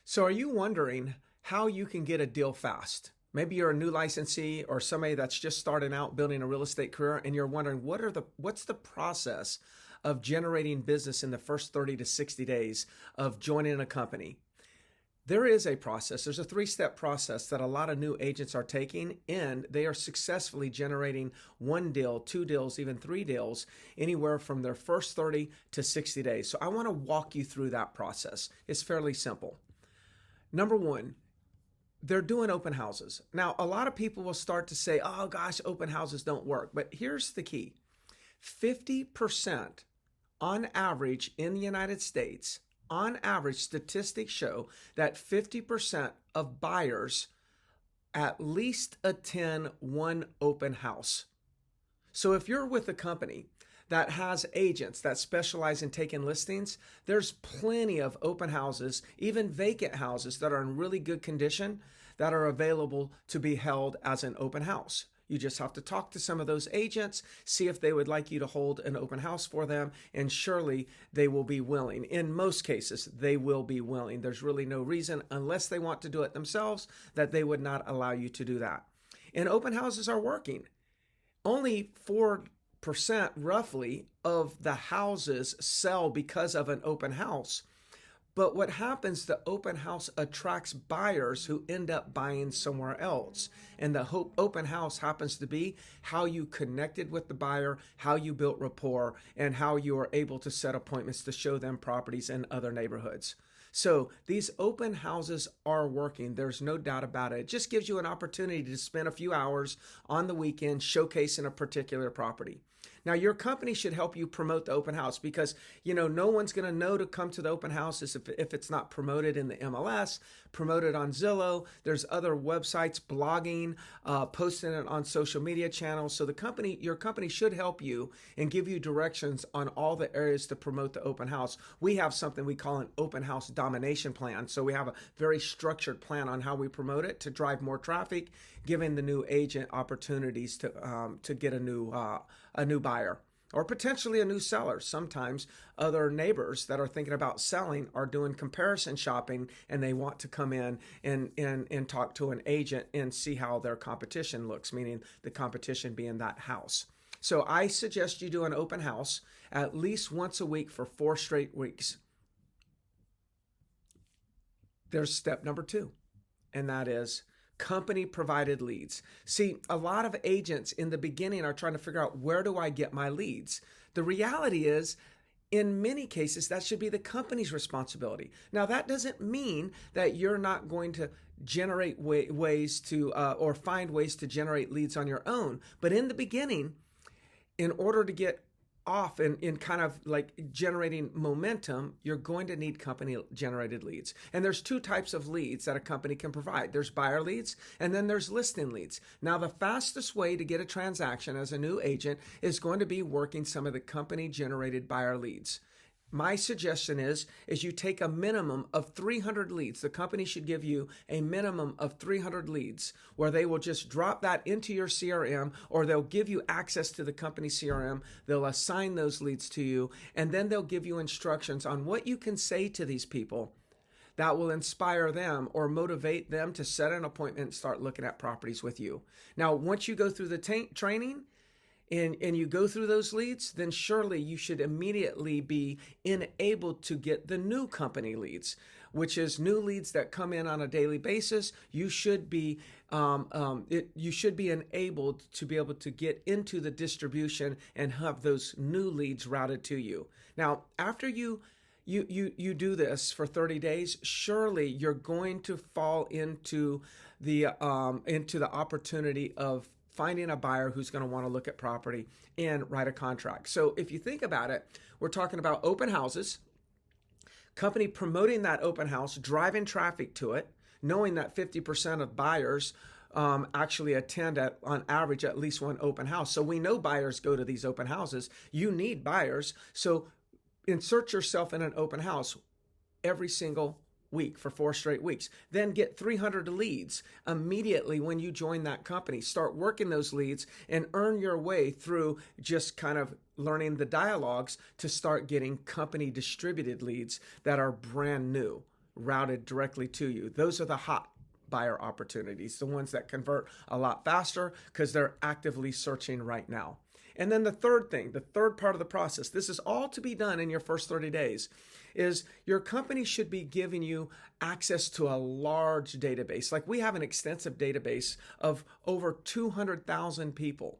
So are you wondering how you can get a deal fast? Maybe you're a new licensee or somebody that's just starting out building a real estate career and you're wondering what's the process of generating business in the first 30 to 60 days of joining a company. There is a process. There's a three-step process that a lot of new agents are taking, and they are successfully generating one deal, two deals, even three deals, anywhere from their first 30 to 60 days. So I want to walk you through that process. It's fairly simple. Number one, they're doing open houses. Now, a lot of people will start to say, oh gosh, open houses don't work. But here's the key. 50% on average in the United States, on average, statistics show that 50% of buyers at least attend one open house. So if you're with a company that has agents that specialize in taking listings, there's plenty of open houses, even vacant houses that are in really good condition that are available to be held as an open house. You just have to talk to some of those agents, see if they would like you to hold an open house for them, and surely they will be willing. In most cases, they will be willing. There's really no reason, unless they want to do it themselves, that they would not allow you to do that. And open houses are working. Only 4% roughly of the houses sell because of an open house. But what happens, the open house attracts buyers who end up buying somewhere else. And the open house happens to be how you connected with the buyer, how you built rapport, and how you are able to set appointments to show them properties in other neighborhoods. So these open houses are working. There's no doubt about it. It just gives you an opportunity to spend a few hours on the weekend showcasing a particular property. Now, your company should help you promote the open house because, no one's going to know to come to the open house if it's not promoted in the MLS, promoted on Zillow. There's other websites, blogging, posting it on social media channels. So your company should help you and give you directions on all the areas to promote the open house. We have something we call an Open House Domination Plan. So we have a very structured plan on how we promote it to drive more traffic, giving the new agent opportunities to get a new buyer or potentially a new seller. Sometimes other neighbors that are thinking about selling are doing comparison shopping and they want to come in and talk to an agent and see how their competition looks, meaning the competition being that house. So I suggest you do an open house at least once a week for 4 straight weeks. There's step number 2, and that is company provided leads. See, a lot of agents in the beginning are trying to figure out, where do I get my leads? The reality is, in many cases, that should be the company's responsibility. Now, that doesn't mean that you're not going to generate ways to or find ways to generate leads on your own. But in the beginning, in order to get off in kind of like generating momentum, you're going to need company generated leads. And there's 2 types of leads that a company can provide. There's buyer leads and then there's listing leads. Now, the fastest way to get a transaction as a new agent is going to be working some of the company generated buyer leads. My suggestion is you take a minimum of 300 leads. The company should give you a minimum of 300 leads where they will just drop that into your CRM, or they'll give you access to the company CRM. They'll assign those leads to you, and then they'll give you instructions on what you can say to these people that will inspire them or motivate them to set an appointment and start looking at properties with you. Now, once you go through the training, and you go through those leads, then surely you should immediately be enabled to get the new company leads, which is new leads that come in on a daily basis. You should be enabled to be able to get into the distribution and have those new leads routed to you. Now, after you do this for 30 days, surely you're going to fall into the opportunity of finding a buyer who's going to want to look at property and write a contract. So if you think about it, we're talking about open houses, company promoting that open house, driving traffic to it, knowing that 50% of buyers actually attend on average at least one open house. So we know buyers go to these open houses. You need buyers. So insert yourself in an open house every single week for 4 straight weeks. Then get 300 leads immediately when you join that company. Start working those leads and earn your way through just kind of learning the dialogues to start getting company distributed leads that are brand new. routed directly to you. Those are the hot buyer opportunities, the ones that convert a lot faster because they're actively searching right now. And then the third thing, the third part of the process, this is all to be done in your first 30 days, is your company should be giving you access to a large database. Like we have an extensive database of over 200,000 people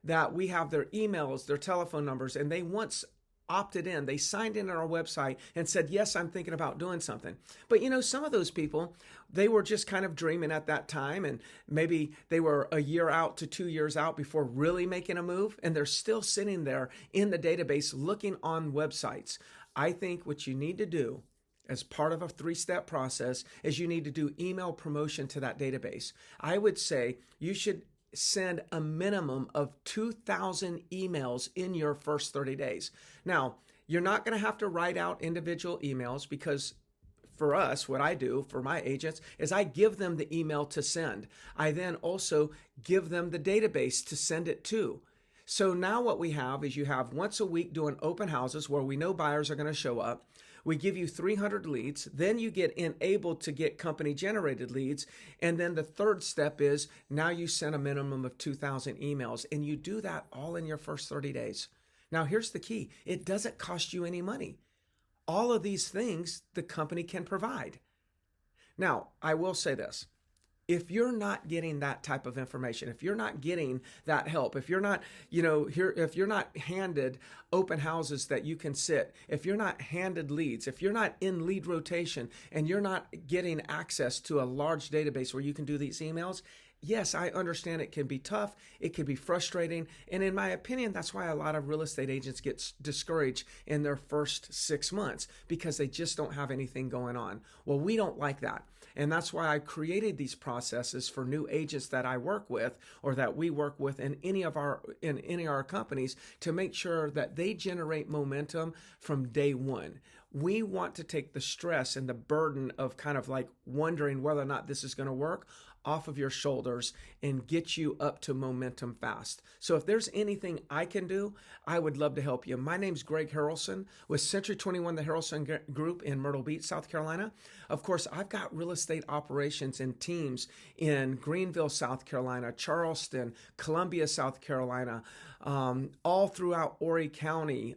that we have their emails, their telephone numbers, and they once opted in. They signed in on our website and said, yes, I'm thinking about doing something. But some of those people, they were just kind of dreaming at that time, and maybe they were a year out to 2 years out before really making a move, and they're still sitting there in the database looking on websites. I think what you need to do as part of a 3-step process is you need to do email promotion to that database. I would say you should send a minimum of 2,000 emails in your first 30 days. Now, you're not going to have to write out individual emails because for us, what I do for my agents is I give them the email to send. I then also give them the database to send it to. So now what we have is you have once a week doing open houses where we know buyers are going to show up. We give you 300 leads. Then you get enabled to get company generated leads. And then the third step is now you send a minimum of 2,000 emails, and you do that all in your first 30 days. Now, here's the key. It doesn't cost you any money. All of these things the company can provide. Now, I will say this. If you're not getting that type of information, if you're not getting that help, if you're not, if you're not handed open houses that you can sit, if you're not handed leads, if you're not in lead rotation and you're not getting access to a large database where you can do these emails, yes, I understand it can be tough. It can be frustrating. And in my opinion, that's why a lot of real estate agents get discouraged in their first 6 months because they just don't have anything going on. Well, we don't like that. And that's why I created these processes for new agents that I work with or that we work with in any of our companies to make sure that they generate momentum from day one. We want to take the stress and the burden of kind of like wondering whether or not this is going to work off of your shoulders and get you up to momentum fast. So if there's anything I can do, I would love to help you. My name's Greg Harrelson with Century 21, the Harrelson Group in Myrtle Beach, South Carolina. Of course, I've got real estate operations and teams in Greenville, South Carolina, Charleston, Columbia, South Carolina, all throughout Horry County.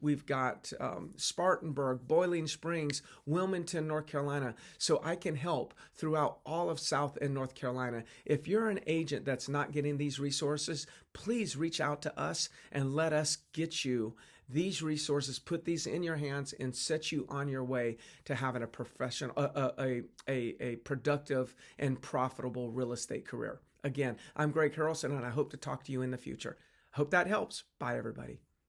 We've got Spartanburg, Boiling Springs, Wilmington, North Carolina. So I can help throughout all of South and North Carolina. If you're an agent that's not getting these resources, please reach out to us and let us get you these resources, put these in your hands, and set you on your way to having a professional, a productive and profitable real estate career. Again, I'm Greg Harrelson, and I hope to talk to you in the future. Hope that helps. Bye, everybody.